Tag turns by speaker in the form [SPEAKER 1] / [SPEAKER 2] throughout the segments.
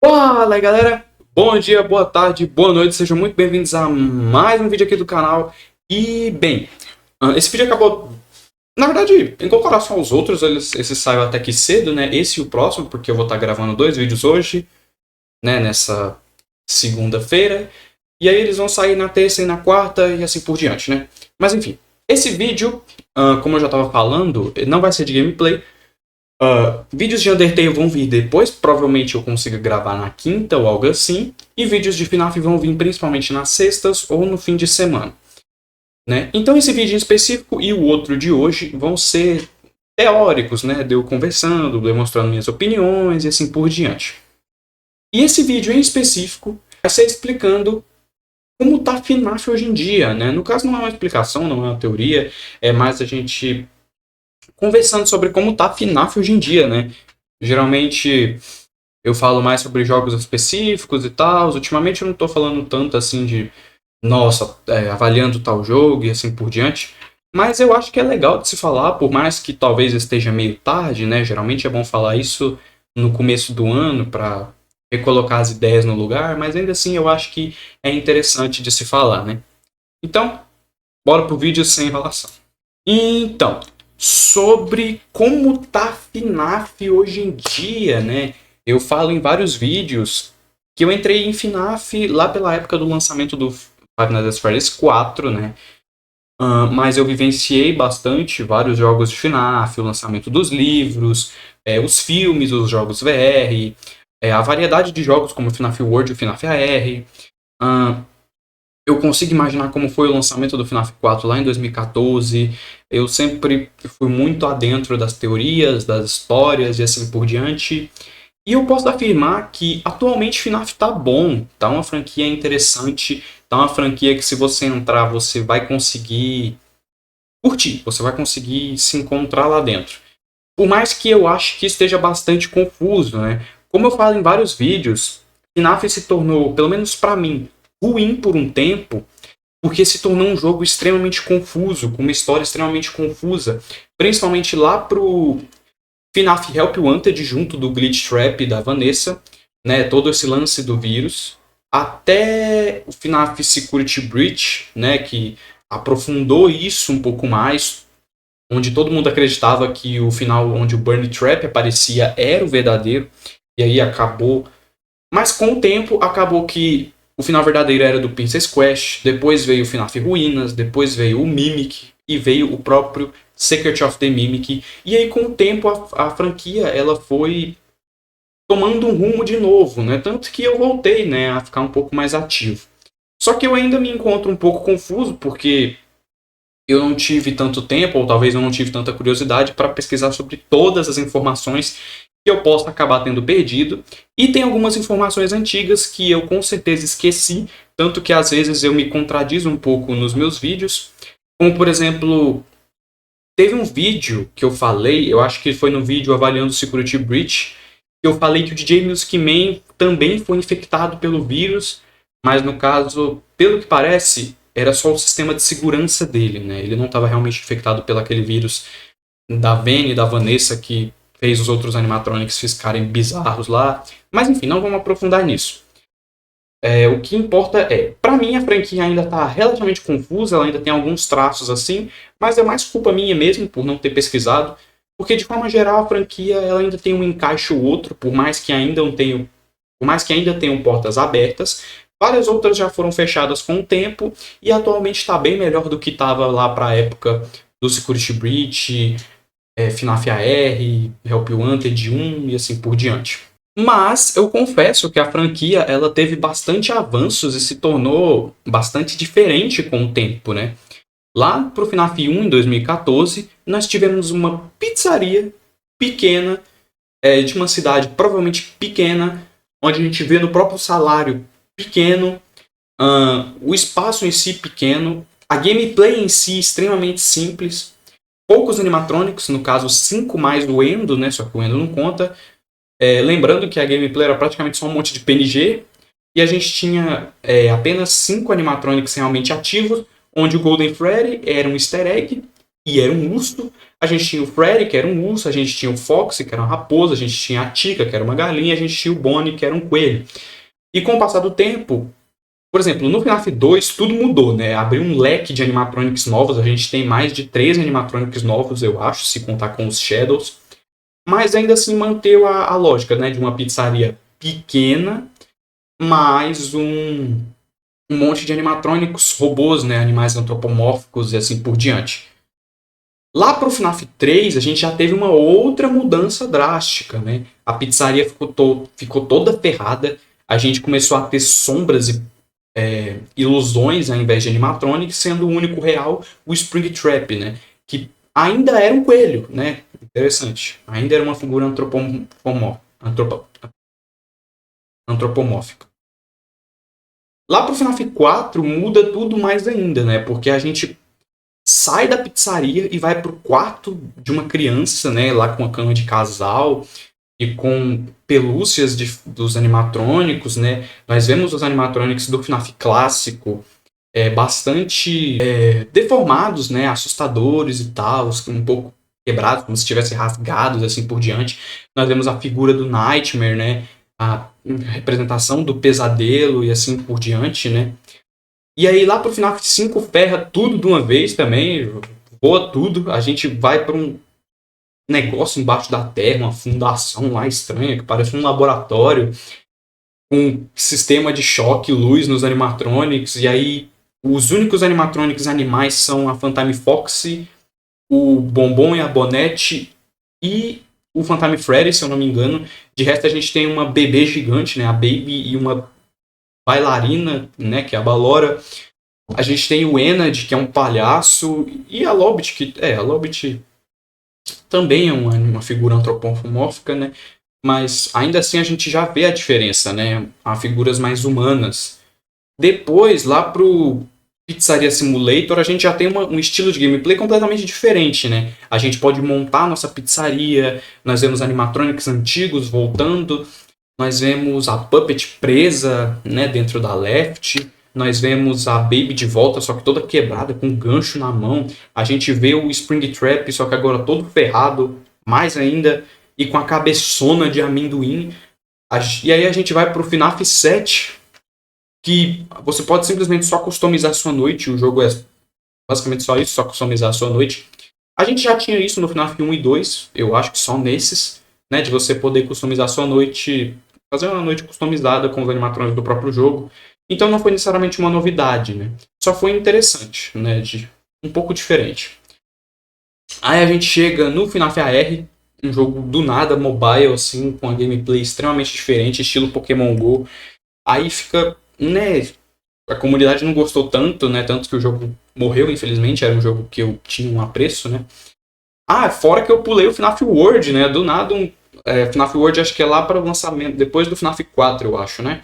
[SPEAKER 1] Fala aí, galera, bom dia, boa tarde, boa noite, sejam muito bem-vindos a mais um vídeo aqui do canal. E bem, esse vídeo acabou, na verdade, em comparação aos outros, esse saiu até que cedo, né? Esse e o próximo, porque eu vou estar gravando dois vídeos hoje, né, nessa segunda-feira. E aí eles vão sair na terça e na quarta e assim por diante, né? Mas enfim, esse vídeo, como eu já estava falando, não vai ser de gameplay. Vídeos de Undertale vão vir depois, provavelmente eu consiga gravar na quinta ou algo assim. E vídeos de FNAF vão vir principalmente nas sextas ou no fim de semana, né? Então esse vídeo em específico e o outro de hoje vão ser teóricos, né? De eu conversando, demonstrando minhas opiniões e assim por diante. E esse vídeo em específico vai ser explicando como tá FNAF hoje em dia, né? No caso não é uma explicação, não é uma teoria, é mais a gente conversando sobre como tá FNAF hoje em dia, né? Geralmente eu falo mais sobre jogos específicos e tal. Ultimamente eu não tô falando tanto assim de, nossa, avaliando tal jogo e assim por diante. Mas eu acho que é legal de se falar, por mais que talvez esteja meio tarde, né? Geralmente é bom falar isso no começo do ano para recolocar as ideias no lugar, mas ainda assim eu acho que é interessante de se falar, né? Então, bora pro vídeo sem enrolação. Então, sobre como tá FNAF hoje em dia, né? Eu falo em vários vídeos que eu entrei em FNAF lá pela época do lançamento do Five Nights at Freddy's 4, né? Mas eu vivenciei bastante vários jogos de FNAF, o lançamento dos livros, os filmes, os jogos VR, a variedade de jogos como o FNAF World e o FNAF AR. Eu consigo imaginar como foi o lançamento do FNAF 4 lá em 2014. Eu sempre fui muito adentro das teorias, das histórias e assim por diante. E eu posso afirmar que atualmente FNAF tá bom, tá uma franquia interessante, tá uma franquia que se você entrar você vai conseguir curtir, você vai conseguir se encontrar lá dentro. Por mais que eu ache que esteja bastante confuso, né? Como eu falo em vários vídeos, FNAF se tornou, pelo menos pra mim, ruim por um tempo, porque se tornou um jogo extremamente confuso, com uma história extremamente confusa, principalmente lá pro FNAF Help Wanted, junto do Glitch Trap da Vanessa, né, todo esse lance do vírus, até o FNAF Security Breach, né, que aprofundou isso um pouco mais, onde todo mundo acreditava que o final onde o Burn Trap aparecia era o verdadeiro, e aí acabou. Mas com o tempo acabou que o final verdadeiro era do Princess Quest, depois veio o FNAF Ruínas, depois veio o Mimic e veio o próprio Secret of the Mimic. E aí com o tempo a franquia ela foi tomando um rumo de novo, né? Tanto que eu voltei, né, a ficar um pouco mais ativo. Só que eu ainda me encontro um pouco confuso porque eu não tive tanto tempo, ou talvez eu não tive tanta curiosidade para pesquisar sobre todas as informações que eu posso acabar tendo perdido. E tem algumas informações antigas que eu com certeza esqueci, tanto que às vezes eu me contradizo um pouco nos meus vídeos. Como, por exemplo, teve um vídeo que eu falei, eu acho que foi no vídeo avaliando o Security Breach, que eu falei que o DJ Music Man também foi infectado pelo vírus, mas no caso, pelo que parece, era só o sistema de segurança dele, né? Ele não estava realmente infectado pelo aquele vírus da Vane e da Vanessa que fez os outros animatronics ficarem bizarros lá. Mas enfim, não vamos aprofundar nisso. O que importa é, pra mim a franquia ainda tá relativamente confusa, ela ainda tem alguns traços assim, mas é mais culpa minha mesmo por não ter pesquisado, porque de forma geral a franquia ela ainda tem um encaixe ou outro, por mais que ainda tenham portas abertas. Várias outras já foram fechadas com o tempo e atualmente está bem melhor do que estava lá para a época do Security Breach, FNAF AR, Help Wanted 1 e assim por diante. Mas eu confesso que a franquia ela teve bastante avanços e se tornou bastante diferente com o tempo, né? Lá pro FNAF 1 em 2014, nós tivemos uma pizzaria pequena, de uma cidade provavelmente pequena, onde a gente vê no próprio salário pequeno, o espaço em si pequeno, a gameplay em si extremamente simples, poucos animatrônicos, no caso 5 mais o Endo, né? Só que o Endo não conta. Lembrando que a gameplay era praticamente só um monte de PNG, e a gente tinha apenas 5 animatronics realmente ativos, onde o Golden Freddy era um easter egg e era um urso. A gente tinha o Freddy, que era um urso, a gente tinha o Foxy, que era uma raposa, a gente tinha a Tika, que era uma galinha, a gente tinha o Bonnie, que era um coelho. E com o passar do tempo, por exemplo, no FNAF 2 tudo mudou, né? Abriu um leque de animatronics novos, a gente tem mais de 3 animatronics novos, eu acho, se contar com os Shadows. Mas ainda assim manteve a lógica, né? De uma pizzaria pequena, mais um monte de animatrônicos, robôs, né? Animais antropomórficos e assim por diante. Lá pro FNAF 3, a gente já teve uma outra mudança drástica, né? A pizzaria ficou toda ferrada, a gente começou a ter sombras e ilusões ao invés de animatronics, sendo o único real o Springtrap, né? Que ainda era um coelho, né? Interessante. Ainda era uma figura antropomórfica. Lá pro FNAF 4 muda tudo mais ainda, né? Porque a gente sai da pizzaria e vai pro quarto de uma criança, né? Lá com a cama de casal e com pelúcias dos animatrônicos, né? Nós vemos os animatrônicos do FNAF clássico bastante deformados, né? Assustadores e tal, um pouco quebrados, como se estivessem rasgados, assim por diante. Nós vemos a figura do Nightmare, né? A representação do pesadelo e assim por diante, né? E aí lá pro FNAF 5 ferra tudo de uma vez também, voa tudo, a gente vai para um negócio embaixo da terra, uma fundação lá estranha, que parece um laboratório, com um sistema de choque, luz nos animatronics, e aí os únicos animatronics animais são a Phantom Foxy, o Bombom e a Bonette e o Phantom Freddy, se eu não me engano. De resto a gente tem uma bebê gigante, né, a Baby, e uma bailarina, né, que é a Balora. A gente tem o Enad, que é um palhaço, e a Lobit, a Lobit também é uma figura antropomórfica, né? Mas ainda assim a gente já vê a diferença, né? Há figuras mais humanas. Depois, lá pro Pizzaria Simulator, a gente já tem um estilo de gameplay completamente diferente, né? A gente pode montar a nossa pizzaria, nós vemos animatronics antigos voltando, nós vemos a Puppet presa, né, dentro da Left, nós vemos a Baby de volta, só que toda quebrada, com um gancho na mão. A gente vê o Springtrap, só que agora todo ferrado, mais ainda, e com a cabeçona de amendoim. E aí a gente vai pro FNAF 7, que você pode simplesmente só customizar a sua noite. O jogo é basicamente só isso, só customizar a sua noite. A gente já tinha isso no FNAF 1 e 2, eu acho que só nesses, né, de você poder customizar a sua noite, fazer uma noite customizada com os animatrônicos do próprio jogo. Então não foi necessariamente uma novidade, né? Só foi interessante, né? Um pouco diferente. Aí a gente chega no FNAF AR, um jogo do nada, mobile, assim, com a gameplay extremamente diferente, estilo Pokémon GO. Aí fica, né? A comunidade não gostou tanto, né? Tanto que o jogo morreu, infelizmente. Era um jogo que eu tinha um apreço, né? Fora que eu pulei o FNAF World, né? Do nada, FNAF World acho que é lá para o lançamento, depois do FNAF 4, eu acho, né?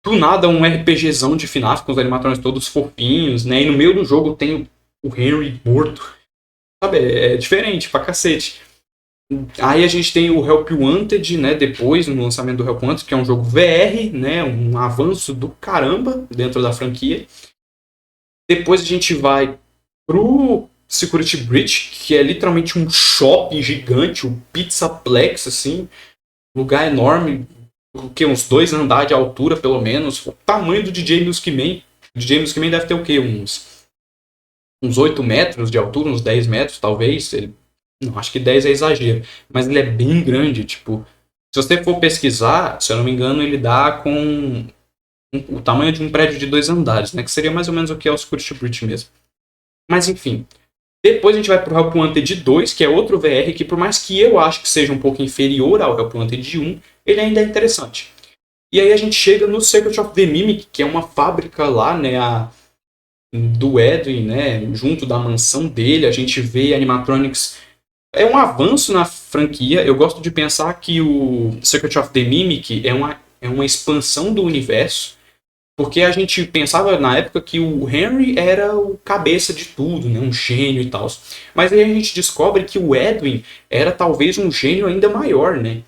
[SPEAKER 1] Do nada, um RPGzão de FNAF com os animatrônicos todos fofinhos, né? E no meio do jogo tem o Henry morto. Sabe, é diferente pra cacete. Aí a gente tem o Help Wanted, né? Depois, no lançamento do Help Wanted, que é um jogo VR, né? Um avanço do caramba dentro da franquia. Depois a gente vai pro Security Breach, que é literalmente um shopping gigante, um Pizzaplex, assim. Lugar enorme, uns 2 andares de altura, pelo menos. O tamanho do DJ Music Man. O DJ Music Man deve ter o quê? Uns 8 metros de altura, uns 10 metros, talvez. Não, acho que 10 é exagero. Mas ele é bem grande, tipo... Se você for pesquisar, se eu não me engano, ele dá com o tamanho de um prédio de 2 andares, né? Que seria mais ou menos o que é o Security Breach mesmo. Mas, enfim. Depois a gente vai pro Help Wanted 2, que é outro VR, que por mais que eu acho que seja um pouco inferior ao Help Wanted 1, ele ainda é interessante. E aí a gente chega no Secret of the Mimic, que é uma fábrica lá, né, do Edwin, né, junto da mansão dele. A gente vê animatronics. É um avanço na franquia. Eu gosto de pensar que o Secret of the Mimic é uma expansão do universo, porque a gente pensava na época que o Henry era o cabeça de tudo, né, um gênio e tal. Mas aí a gente descobre que o Edwin era talvez um gênio ainda maior, né?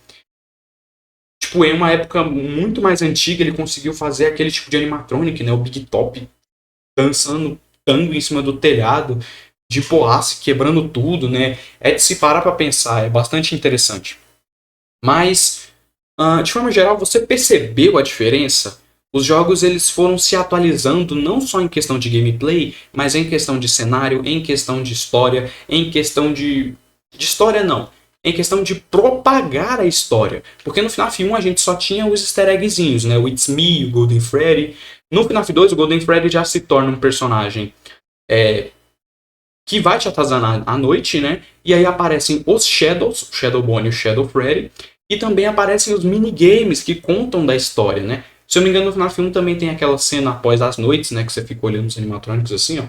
[SPEAKER 1] Tipo, em uma época muito mais antiga, ele conseguiu fazer aquele tipo de animatronic, né? O Big Top dançando tango em cima do telhado. de porraça, quebrando tudo, né? É de se parar pra pensar, é bastante interessante. Mas, de forma geral, você percebeu a diferença? Os jogos eles foram se atualizando não só em questão de gameplay, mas em questão de cenário, em questão de história, em questão de história não, em questão de propagar a história. Porque no FNAF 1 a gente só tinha os easter eggzinhos, né? O It's Me, o Golden Freddy. No FNAF 2 o Golden Freddy já se torna um personagem que vai te atazanar à noite, né? E aí aparecem os Shadows, o Shadow Bonnie e o Shadow Freddy. E também aparecem os minigames que contam da história, né? Se eu não me engano, no FNAF 1 também tem aquela cena após as noites, né? Que você fica olhando os animatrônicos assim, ó.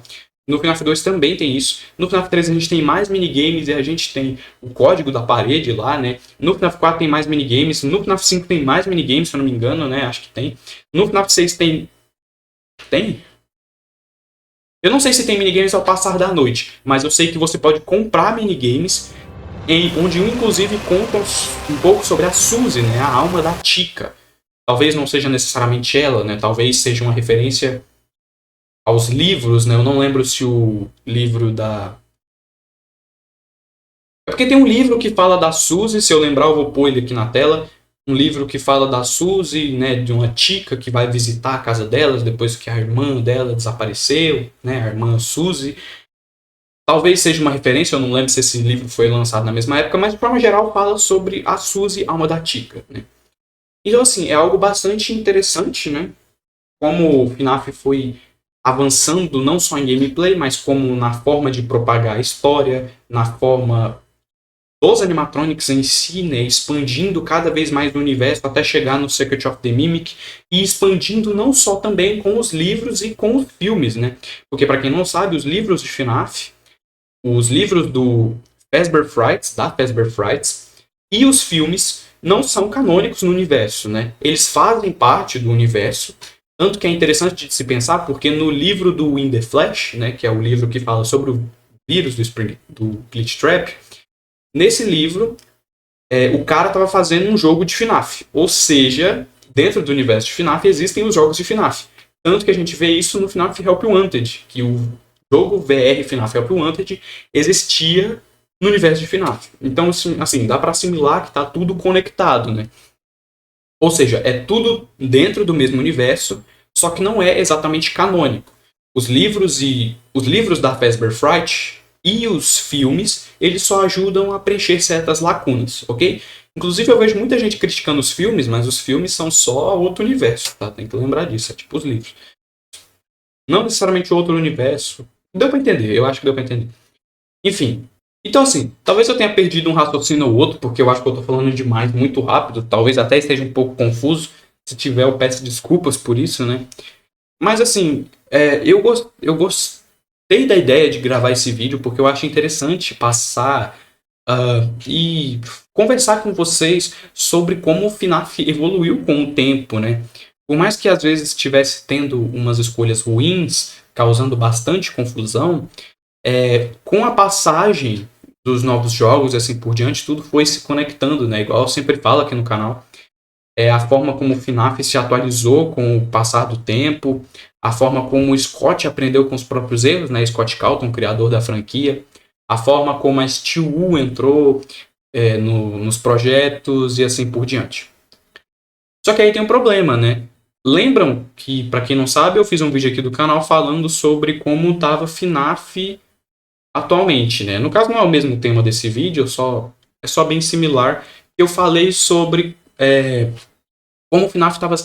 [SPEAKER 1] No FNAF 2 também tem isso. No FNAF 3 a gente tem mais minigames e a gente tem o código da parede lá, né? No FNAF 4 tem mais minigames. No FNAF 5 tem mais minigames, se eu não me engano, né? Acho que tem. No FNAF 6 tem... Tem? Eu não sei se tem minigames ao passar da noite, mas eu sei que você pode comprar minigames onde inclusive conta um pouco sobre a Suzy, né? A alma da Chica. Talvez não seja necessariamente ela, né? Talvez seja uma referência aos livros, né? Eu não lembro se o livro da... É porque tem um livro que fala da Suzy, se eu lembrar eu vou pôr ele aqui na tela. Um livro que fala da Suzy, né? De uma Chica que vai visitar a casa delas depois que a irmã dela desapareceu, né? A irmã Suzy. Talvez seja uma referência, eu não lembro se esse livro foi lançado na mesma época, mas de forma geral fala sobre a Suzy, alma da Chica, né? Então, assim, é algo bastante interessante, né? Como o FNAF foi avançando não só em gameplay, mas como na forma de propagar a história, na forma dos animatronics em si, né? Expandindo cada vez mais o universo até chegar no Secret of the Mimic e expandindo não só também com os livros e com os filmes, né? Porque, para quem não sabe, os livros de FNAF, os livros do Fazbear Frights, da Fazbear Frights, e os filmes não são canônicos no universo, né? Eles fazem parte do universo, tanto que é interessante de se pensar, porque no livro do In the Flash, né, que é o livro que fala sobre o vírus do Glitch Trap, nesse livro, o cara estava fazendo um jogo de FNAF. Ou seja, dentro do universo de FNAF existem os jogos de FNAF. Tanto que a gente vê isso no FNAF Help Wanted, que o jogo VR FNAF Help Wanted existia no universo de FNAF. Então, assim, dá para assimilar que está tudo conectado, né? Ou seja, é tudo dentro do mesmo universo, só que não é exatamente canônico. Os livros da Fazbear Fright e os filmes, eles só ajudam a preencher certas lacunas, ok? Inclusive eu vejo muita gente criticando os filmes, mas os filmes são só outro universo, tá? Tem que lembrar disso, é tipo os livros. Não necessariamente outro universo. Deu pra entender, eu acho que deu pra entender. Enfim, então assim, talvez eu tenha perdido um raciocínio ou outro, porque eu acho que eu tô falando demais, muito rápido, talvez até esteja um pouco confuso. Se tiver, eu peço desculpas por isso, né? Mas assim, eu gostei da ideia de gravar esse vídeo, porque eu acho interessante passar e conversar com vocês sobre como o FNAF evoluiu com o tempo, né? Por mais que às vezes estivesse tendo umas escolhas ruins, causando bastante confusão, com a passagem dos novos jogos e assim por diante, tudo foi se conectando, né? Igual eu sempre falo aqui no canal, a forma como o FNAF se atualizou com o passar do tempo, a forma como o Scott aprendeu com os próprios erros, né? Scott Calton, criador da franquia, a forma como a Steel entrou nos projetos e assim por diante. Só que aí tem um problema, né? Lembram que, para quem não sabe, eu fiz um vídeo aqui do canal falando sobre como estava FNAF atualmente, né? No caso não é o mesmo tema desse vídeo, é só bem similar. Eu falei sobre como o FNAF estava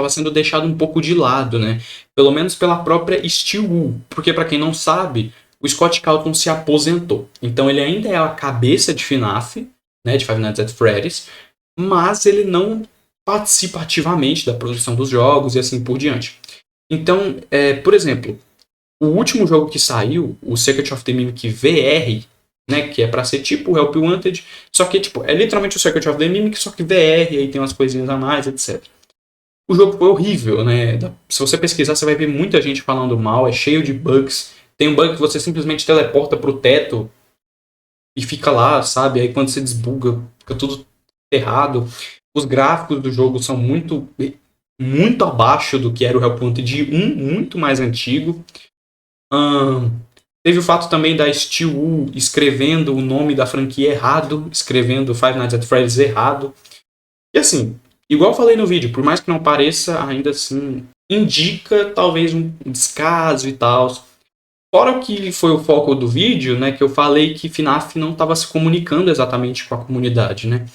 [SPEAKER 1] sendo deixado um pouco de lado, né? Pelo menos pela própria Steel. Porque para quem não sabe, o Scott Calton se aposentou. Então ele ainda é a cabeça de FNAF, né, de Five Nights at Freddy's, mas ele não participa ativamente da produção dos jogos e assim por diante. Então, por exemplo, o último jogo que saiu, o Secret of the Mimic VR, né, que é pra ser tipo o Help Wanted, só que tipo, é literalmente o Secret of the Mimic, só que VR, aí tem umas coisinhas a mais, etc. O jogo foi horrível, né? Se você pesquisar, você vai ver muita gente falando mal, é cheio de bugs. Tem um bug que você simplesmente teleporta pro teto e fica lá, sabe? Aí quando você desbuga, fica tudo errado. Os gráficos do jogo são muito, muito abaixo do que era o Help Wanted 1, muito mais antigo. Teve o fato também da Steel Wool escrevendo o nome da franquia errado, escrevendo Five Nights at Freddy's errado. E assim, igual eu falei no vídeo, por mais que não pareça, ainda assim indica talvez um descaso e tal. Fora que foi o foco do vídeo, né, que eu falei que FNAF não estava se comunicando exatamente com a comunidade, né.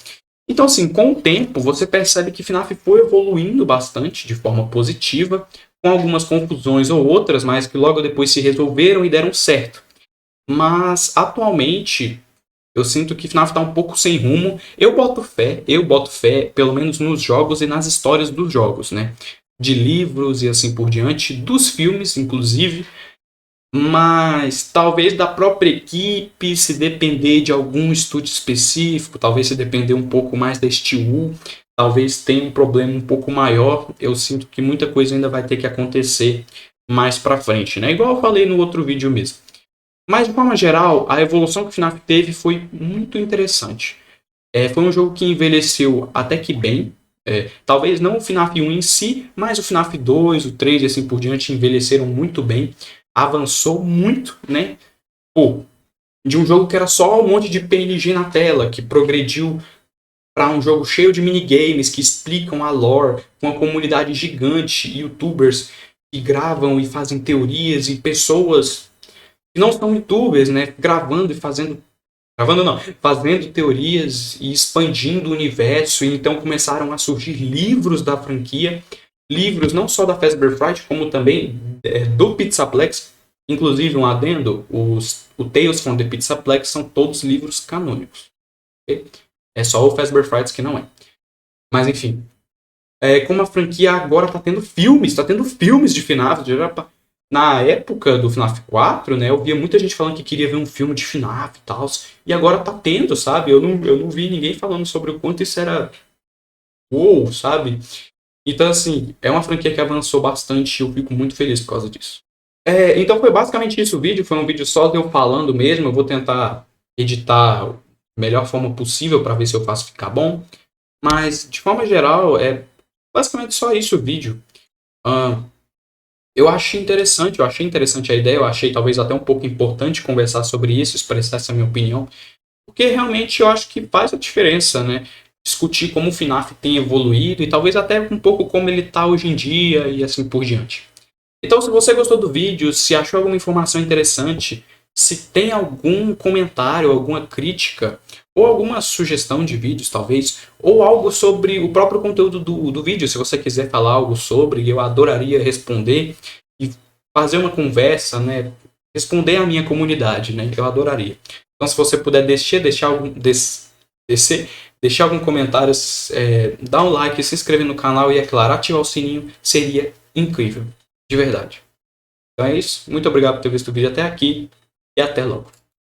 [SPEAKER 1] Então assim, com o tempo você percebe que FNAF foi evoluindo bastante de forma positiva, com algumas confusões ou outras, mas que logo depois se resolveram e deram certo. Mas atualmente eu sinto que FNAF tá um pouco sem rumo. Eu boto fé, pelo menos nos jogos e nas histórias dos jogos, né? De livros e assim por diante, dos filmes, inclusive. Mas talvez da própria equipe, se depender de algum estúdio específico, talvez se depender um pouco mais da Steel, talvez tenha um problema um pouco maior. Eu sinto que muita coisa ainda vai ter que acontecer mais pra frente, né? Igual eu falei no outro vídeo mesmo. Mas, de forma geral, a evolução que o FNAF teve foi muito interessante. Foi um jogo que envelheceu até que bem. Talvez não o FNAF 1 em si, mas o FNAF 2, o 3 e assim por diante envelheceram muito bem. Avançou muito, né? Pô, de um jogo que era só um monte de PNG na tela, que progrediu para um jogo cheio de minigames que explicam a lore, com uma comunidade gigante, youtubers que gravam e fazem teorias e pessoas que não são youtubers, né, gravando e fazendo, gravando não, fazendo teorias e expandindo o universo, e então começaram a surgir livros da franquia, livros não só da Fazbear Fright, como também do Pizzaplex, inclusive um adendo, o Tales from the Pizzaplex são todos livros canônicos, okay? É só o Fazbear Fright que não é. Mas enfim, como a franquia agora tá tendo filmes de FNAF, na época do FNAF 4, né, eu via muita gente falando que queria ver um filme de FNAF e tal, e agora tá tendo, sabe? Eu não vi ninguém falando sobre o quanto isso era uou, sabe? Então, assim, é uma franquia que avançou bastante e eu fico muito feliz por causa disso. Então foi basicamente isso o vídeo, foi um vídeo só de eu falando mesmo, eu vou tentar editar da melhor forma possível para ver se eu faço ficar bom, mas de forma geral é basicamente só isso o vídeo. Ah, eu achei interessante a ideia, eu achei talvez até um pouco importante conversar sobre isso, expressar essa minha opinião, porque realmente eu acho que faz a diferença, né? Discutir como o FNAF tem evoluído e talvez até um pouco como ele está hoje em dia e assim por diante. Então, se você gostou do vídeo, se achou alguma informação interessante, se tem algum comentário, alguma crítica, ou alguma sugestão de vídeos, talvez, ou algo sobre o próprio conteúdo do vídeo, se você quiser falar algo sobre, eu adoraria responder e fazer uma conversa, né? Responder à minha comunidade, né? Eu adoraria. Então, se você puder deixar algum comentário, dar um like, se inscrever no canal e, é claro, ativar o sininho, seria incrível. De verdade. Então é isso. Muito obrigado por ter visto o vídeo até aqui e até logo.